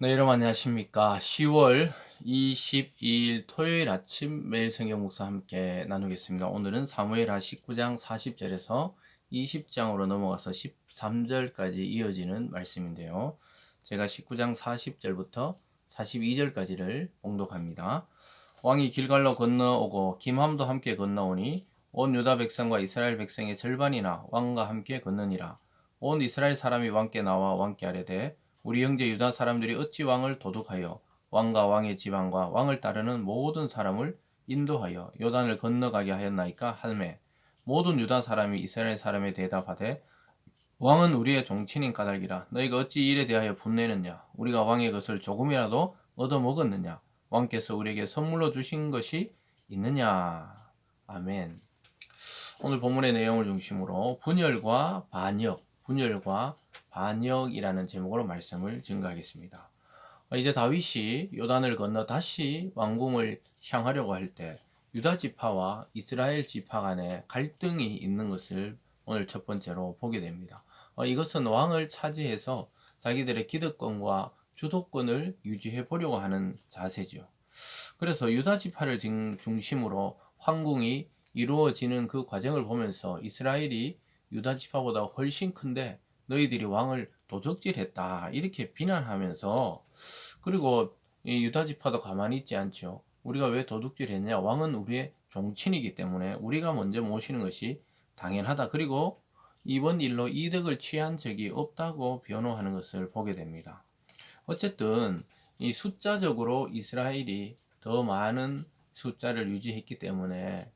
네, 여러분 안녕하십니까. 10월 22일 토요일 아침 매일 성경 묵상 함께 나누겠습니다. 오늘은 사무엘하 19장 40절에서 20장으로 넘어가서 13절까지 이어지는 말씀인데요. 제가 19장 40절부터 42절까지를 봉독합니다. 왕이 길갈로 건너오고 김함도 함께 건너오니 온 유다 백성과 이스라엘 백성의 절반이나 왕과 함께 건너니라. 온 이스라엘 사람이 왕께 나와 왕께 아뢰되 우리 형제 유다 사람들이 어찌 왕을 도둑하여 왕과 왕의 지방과 왕을 따르는 모든 사람을 인도하여 요단을 건너가게 하였나이까 하매 모든 유다 사람이 이스라엘 사람에 대답하되 왕은 우리의 종친인 까닭이라 너희가 어찌 이 일에 대하여 분내느냐 우리가 왕의 것을 조금이라도 얻어먹었느냐 왕께서 우리에게 선물로 주신 것이 있느냐. 아멘. 오늘 본문의 내용을 중심으로 분열과 반역이라는 제목으로 말씀을 증거하겠습니다. 이제 다윗이 요단을 건너 다시 왕궁을 향하려고 할 때 유다 지파와 이스라엘 지파 간에 갈등이 있는 것을 오늘 첫 번째로 보게 됩니다. 이것은 왕을 차지해서 자기들의 기득권과 주도권을 유지해 보려고 하는 자세죠. 그래서 유다 지파를 중심으로 황궁이 이루어지는 그 과정을 보면서 이스라엘이 유다 지파보다 훨씬 큰데 너희들이 왕을 도적질했다 이렇게 비난하면서, 그리고 이 유다 지파도 가만히 있지 않죠. 우리가 왜 도둑질했냐? 왕은 우리의 종친이기 때문에 우리가 먼저 모시는 것이 당연하다. 그리고 이번 일로 이득을 취한 적이 없다고 변호하는 것을 보게 됩니다. 어쨌든 이 숫자적으로 이스라엘이 더 많은 숫자를 유지했기 때문에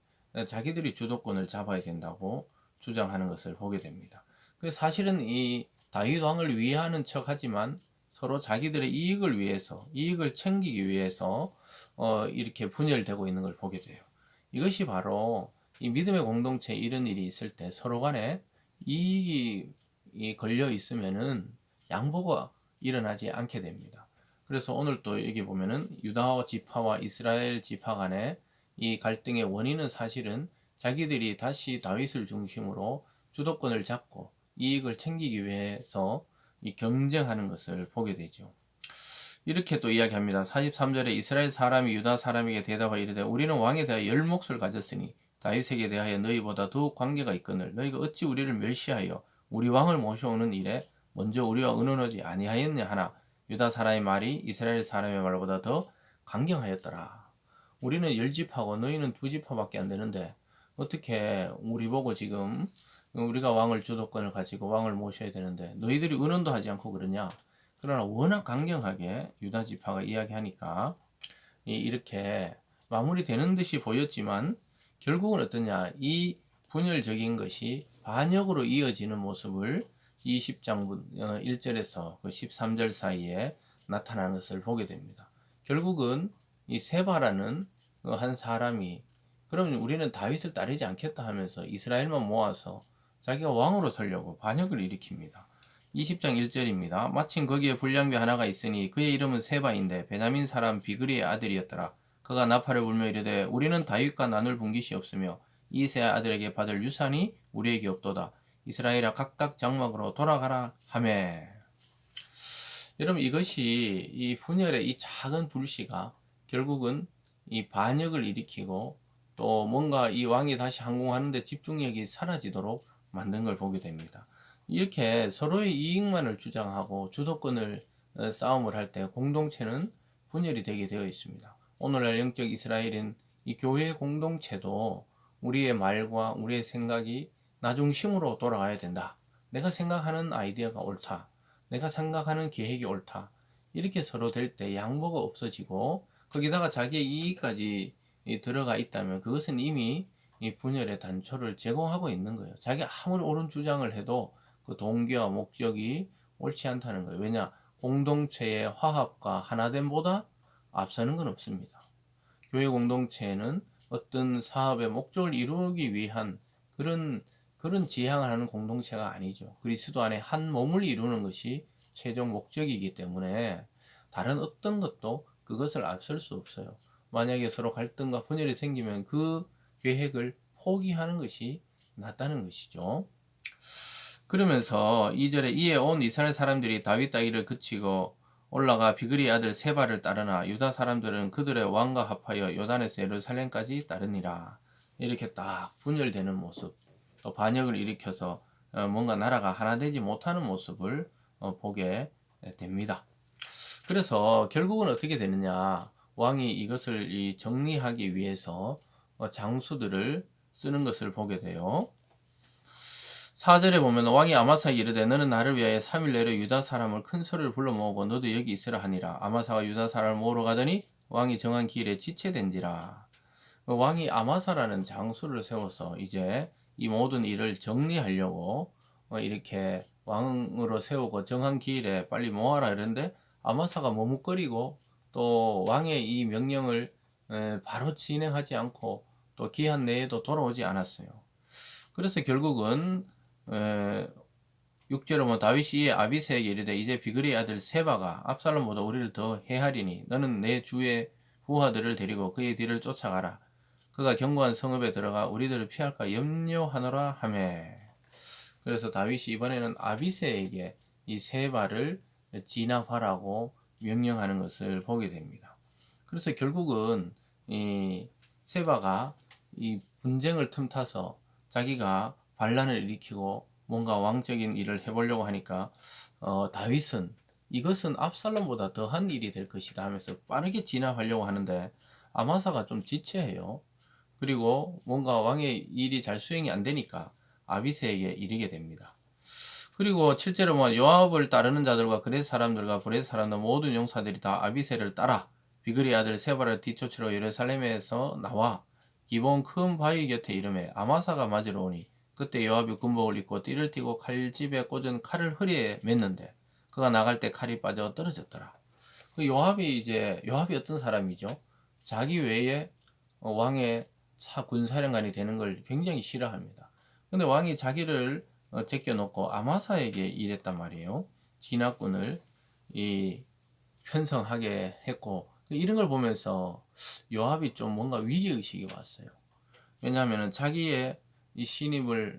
자기들이 주도권을 잡아야 된다고 주장하는 것을 보게 됩니다. 그래서 사실은 이 다윗 왕을 위하는 척하지만 서로 자기들의 이익을 위해서, 이익을 챙기기 위해서 이렇게 분열되고 있는 걸 보게 돼요. 이것이 바로 이 믿음의 공동체에 이런 일이 있을 때 서로 간에 이익이 걸려 있으면은 양보가 일어나지 않게 됩니다. 그래서 오늘 또 여기 보면은 유다 지파와 이스라엘 지파 간의 이 갈등의 원인은 사실은 자기들이 다시 다윗을 중심으로 주도권을 잡고 이익을 챙기기 위해서 이 경쟁하는 것을 보게 되죠. 이렇게 또 이야기합니다. 43절에 이스라엘 사람이 유다 사람에게 대답하여 이르되 우리는 왕에 대하여 열 몫을 가졌으니 다윗에게 대하여 너희보다 더욱 관계가 있거늘 너희가 어찌 우리를 멸시하여 우리 왕을 모셔오는 일에 먼저 우리와 의논하지 아니하였냐 하나 유다 사람의 말이 이스라엘 사람의 말보다 더 강경하였더라. 우리는 열 집하고 너희는 두 집파밖에 안 되는데 어떻게 우리 보고 지금 우리가 왕을 주도권을 가지고 왕을 모셔야 되는데 너희들이 의논도 하지 않고 그러냐? 그러나 워낙 강경하게 유다 지파가 이야기하니까 이렇게 마무리되는 듯이 보였지만 결국은 어떠냐? 이 분열적인 것이 반역으로 이어지는 모습을 20장 1절에서 그 13절 사이에 나타나는 것을 보게 됩니다. 결국은 이 세바라는 한 사람이 그럼 우리는 다윗을 따르지 않겠다 하면서 이스라엘만 모아서 자기가 왕으로 서려고 반역을 일으킵니다. 20장 1절입니다. 마침 거기에 불량배 하나가 있으니 그의 이름은 세바인데 베냐민 사람 비그리의 아들이었더라. 그가 나팔을 불며 이르되 우리는 다윗과 나눌 분깃이 없으며 이 세 아들에게 받을 유산이 우리에게 없도다. 이스라엘아 각각 장막으로 돌아가라 하매. 여러분 이것이 이 분열의 이 작은 불씨가 결국은 이 반역을 일으키고 또 뭔가 이 왕이 다시 항공하는데 집중력이 사라지도록 만든 걸 보게 됩니다. 이렇게 서로의 이익만을 주장하고 주도권을 싸움을 할 때 공동체는 분열이 되게 되어 있습니다. 오늘날 영적 이스라엘인 이 교회 공동체도 우리의 말과 우리의 생각이 나 중심으로 돌아가야 된다. 내가 생각하는 아이디어가 옳다. 내가 생각하는 계획이 옳다. 이렇게 서로 될 때 양보가 없어지고 거기다가 자기의 이익까지 들어가 있다면 그것은 이미 이 분열의 단초를 제공하고 있는 거예요. 자기가 아무리 옳은 주장을 해도 그 동기와 목적이 옳지 않다는 거예요. 왜냐? 공동체의 화합과 하나됨보다 앞서는 건 없습니다. 교회 공동체에는 어떤 사업의 목적을 이루기 위한 그런 지향을 하는 공동체가 아니죠. 그리스도 안에 한 몸을 이루는 것이 최종 목적이기 때문에 다른 어떤 것도 그것을 앞설 수 없어요. 만약에 서로 갈등과 분열이 생기면 그 계획을 포기하는 것이 낫다는 것이죠. 그러면서 2절에 이에 온 이스라엘 사람들이 다윗 따위를 그치고 올라가 비그리 아들 세바를 따르나 유다 사람들은 그들의 왕과 합하여 요단에서 예루살렘까지 따르니라. 이렇게 딱 분열되는 모습, 또 반역을 일으켜서 뭔가 나라가 하나 되지 못하는 모습을 보게 됩니다. 그래서 결국은 어떻게 되느냐? 왕이 이것을 정리하기 위해서 장수들을 쓰는 것을 보게 돼요. 4절에 보면 왕이 아마사에게 이르되 너는 나를 위하여 3일 내로 유다 사람을 큰 소리를 불러 모으고 너도 여기 있으라 하니라. 아마사가 유다 사람을 모으러 가더니 왕이 정한 길에 지체된지라. 왕이 아마사라는 장수를 세워서 이제 이 모든 일을 정리하려고 이렇게 왕으로 세우고 정한 기일에 빨리 모아라 이러는데 아마사가 머뭇거리고 또 왕의 이 명령을 바로 진행하지 않고 또 기한 내에도 돌아오지 않았어요. 그래서 결국은 6절에 보면 다윗이 아비새에게 이르되 이제 비그리의 아들 세바가 압살롬보다 우리를 더 해하리니 너는 내 주의 부하들을 데리고 그의 뒤를 쫓아가라. 그가 견고한 성읍에 들어가 우리들을 피할까 염려하노라 하매. 그래서 다윗이 이번에는 아비새에게 이 세바를 진압하라고 명령하는 것을 보게 됩니다. 그래서 결국은 이 세바가 이 분쟁을 틈타서 자기가 반란을 일으키고 뭔가 왕적인 일을 해보려고 하니까 다윗은 이것은 압살롬보다 더한 일이 될 것이다 하면서 빠르게 진압하려고 하는데 아마사가 좀 지체해요. 그리고 뭔가 왕의 일이 잘 수행이 안 되니까 아비새에게 이르게 됩니다. 그리고 7절에 보면 요압을 따르는 자들과 그렛 사람들과 브렛 사람들 모든 용사들이 다 아비새를 따라 비그리 아들 세바를 뒤쫓으러 예루살렘에서 나와 기본 큰 바위 곁에 이르매 아마사가 맞으러 오니 그때 요압이 군복을 입고 띠를 띠고 칼집에 꽂은 칼을 허리에 맸는데 그가 나갈 때 칼이 빠져 떨어졌더라. 그 요압이 어떤 사람이죠? 자기 외에 왕의 군사령관이 되는 걸 굉장히 싫어합니다. 근데 왕이 자기를 제껴놓고 아마사에게 일했단 말이에요. 진압군을 편성하게 했고 이런 걸 보면서 요압이 좀 뭔가 위기의식이 왔어요. 왜냐하면 자기의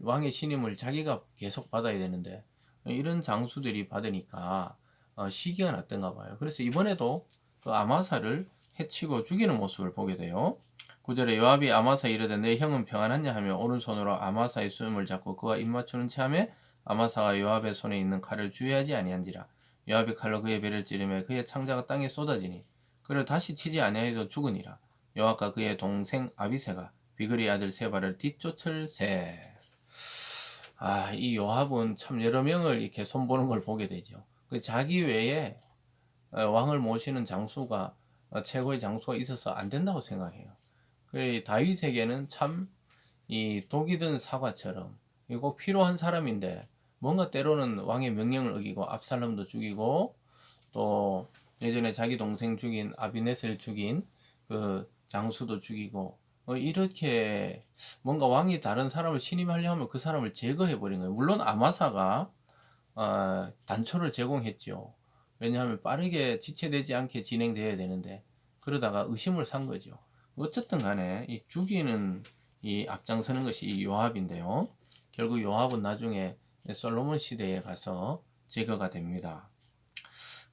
왕의 신임을 자기가 계속 받아야 되는데 이런 장수들이 받으니까 시기가 났던가 봐요. 그래서 이번에도 그 아마사를 해치고 죽이는 모습을 보게 돼요. 9절에 요압이 아마사에 이르되 내 형은 평안하냐 하며 오른손으로 아마사의 수염을 잡고 그와 입맞추는 체함에 아마사가 요압의 손에 있는 칼을 주의하지 아니한지라. 요압이 칼로 그의 배를 찌르매 그의 창자가 땅에 쏟아지니 그를 다시 치지 아니하여도 죽으니라. 요압과 그의 동생 아비새가 비그리 아들 세바를 뒤쫓을세. 이 요압은 참 여러 명을 이렇게 손보는 걸 보게 되죠. 그 자기 외에 왕을 모시는 장수가 최고의 장수가 있어서 안 된다고 생각해요. 그래 다윗에게는 참 이 독이 든 사과처럼 꼭 필요한 사람인데 뭔가 때로는 왕의 명령을 어기고 압살롬도 죽이고 또 예전에 자기 동생 죽인 아비넷을 죽인 그 장수도 죽이고 이렇게 뭔가 왕이 다른 사람을 신임하려 하면 그 사람을 제거해 버린 거예요. 물론 아마사가 단초를 제공했죠. 왜냐하면 빠르게 지체되지 않게 진행돼야 되는데 그러다가 의심을 산 거죠. 어쨌든 간에 이 죽이는 이 앞장서는 것이 이 요압인데요. 결국 요압은 나중에 솔로몬 시대에 가서 제거가 됩니다.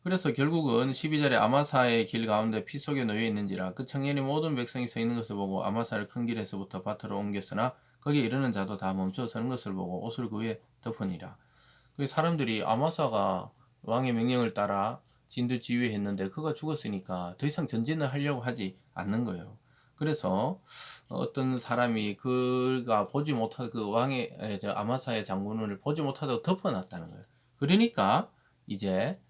그래서 결국은 12절에 아마사의 길 가운데 피 속에 놓여 있는지라 그 청년이 모든 백성이 서 있는 것을 보고 아마사를 큰 길에서부터 밭으로 옮겼으나 거기에 이르는 자도 다 멈춰 서는 것을 보고 옷을 그 위에 덮으니라. 그 사람들이 아마사가 왕의 명령을 따라 진두지휘했는데 그가 죽었으니까 더 이상 전진을 하려고 하지 않는 거예요. 그래서 어떤 사람이 그가 보지 못하 그 왕의 아마사의 장군을 보지 못하다고 덮어놨다는 거예요. 그러니까 이제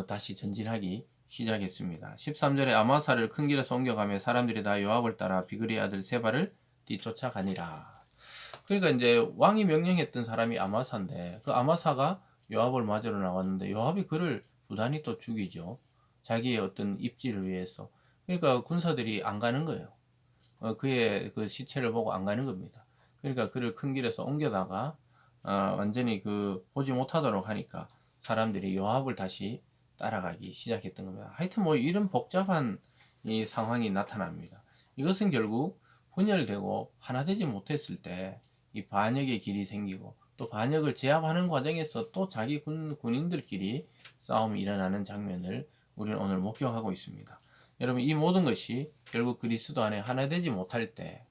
다시 전진하기 시작했습니다. 13절에 아마사를 큰 길에서 옮겨가며 사람들이 다 요압을 따라 비그리 아들 세바를 뒤쫓아가니라. 그러니까 이제 왕이 명령했던 사람이 아마사인데 그 아마사가 요압을 맞으러 나왔는데 요압이 그를 부단히 또 죽이죠. 자기의 어떤 입지를 위해서. 그러니까 군사들이 안 가는 거예요. 그의 그 시체를 보고 안 가는 겁니다. 그러니까 그를 큰 길에서 옮겨다가 완전히 그 보지 못하도록 하니까 사람들이 요압을 다시 따라가기 시작했던 겁니다. 하여튼 뭐 이런 복잡한 이 상황이 나타납니다. 이것은 결국 분열되고 하나 되지 못했을 때 이 반역의 길이 생기고 또 반역을 제압하는 과정에서 또 자기 군인들끼리 싸움이 일어나는 장면을 우리는 오늘 목격하고 있습니다. 여러분, 이 모든 것이 결국 그리스도 안에 하나 되지 못할 때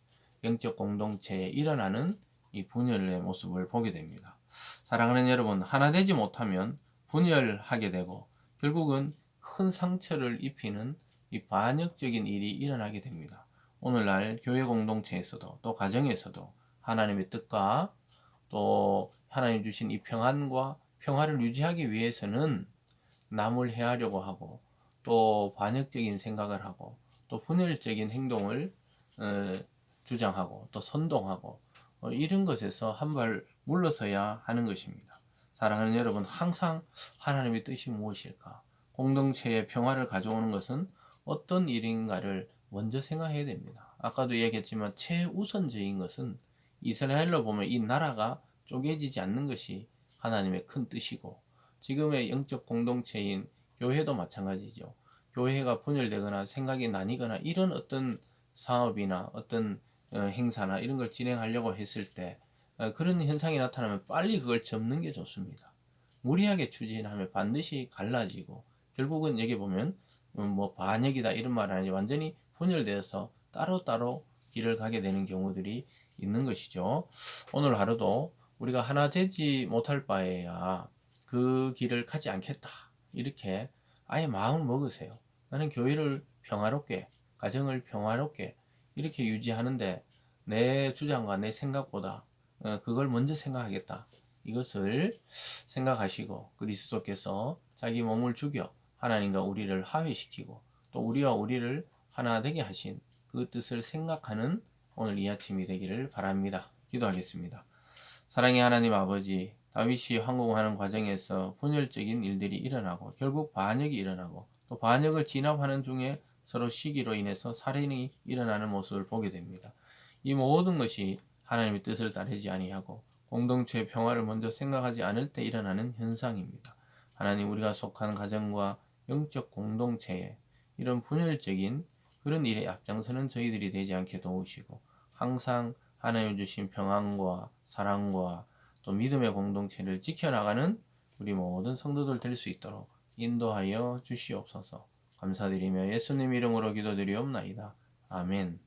영적 공동체에 일어나는 이 분열의 모습을 보게 됩니다. 사랑하는 여러분, 하나 되지 못하면 분열하게 되고 결국은 큰 상처를 입히는 이 반역적인 일이 일어나게 됩니다. 오늘날 교회 공동체에서도 또 가정에서도 하나님의 뜻과 또 하나님 주신 이 평안과 평화를 유지하기 위해서는 남을 해하려고 하고 또 반역적인 생각을 하고 또 분열적인 행동을 주장하고 또 선동하고 이런 것에서 한 발 물러서야 하는 것입니다. 사랑하는 여러분, 항상 하나님의 뜻이 무엇일까? 공동체의 평화를 가져오는 것은 어떤 일인가를 먼저 생각해야 됩니다. 아까도 얘기했지만 최우선적인 것은 이스라엘로 보면 이 나라가 쪼개지지 않는 것이 하나님의 큰 뜻이고 지금의 영적 공동체인 교회도 마찬가지죠. 교회가 분열되거나 생각이 나뉘거나 이런 어떤 사업이나 어떤 행사나 이런 걸 진행하려고 했을 때 그런 현상이 나타나면 빨리 그걸 접는 게 좋습니다. 무리하게 추진하면 반드시 갈라지고 결국은 여기 보면 뭐 반역이다 이런 말 아니지 완전히 분열되어서 따로따로 길을 가게 되는 경우들이 있는 것이죠. 오늘 하루도 우리가 하나 되지 못할 바에야 그 길을 가지 않겠다. 이렇게 아예 마음을 먹으세요. 나는 교회를 평화롭게, 가정을 평화롭게 이렇게 유지하는데 내 주장과 내 생각보다 그걸 먼저 생각하겠다. 이것을 생각하시고 그리스도께서 자기 몸을 죽여 하나님과 우리를 화해시키고 또 우리와 우리를 하나 되게 하신 그 뜻을 생각하는 오늘 이 아침이 되기를 바랍니다. 기도하겠습니다. 사랑의 하나님 아버지, 다윗이 황공하는 과정에서 분열적인 일들이 일어나고 결국 반역이 일어나고 또 반역을 진압하는 중에 서로 시기로 인해서 살인이 일어나는 모습을 보게 됩니다. 이 모든 것이 하나님의 뜻을 따르지 아니하고 공동체의 평화를 먼저 생각하지 않을 때 일어나는 현상입니다. 하나님, 우리가 속한 가정과 영적 공동체에 이런 분열적인 그런 일에 앞장서는 저희들이 되지 않게 도우시고 항상 하나님 주신 평안과 사랑과 또 믿음의 공동체를 지켜나가는 우리 모든 성도들 될 수 있도록 인도하여 주시옵소서. 감사드리며 예수님 이름으로 기도드리옵나이다. 아멘.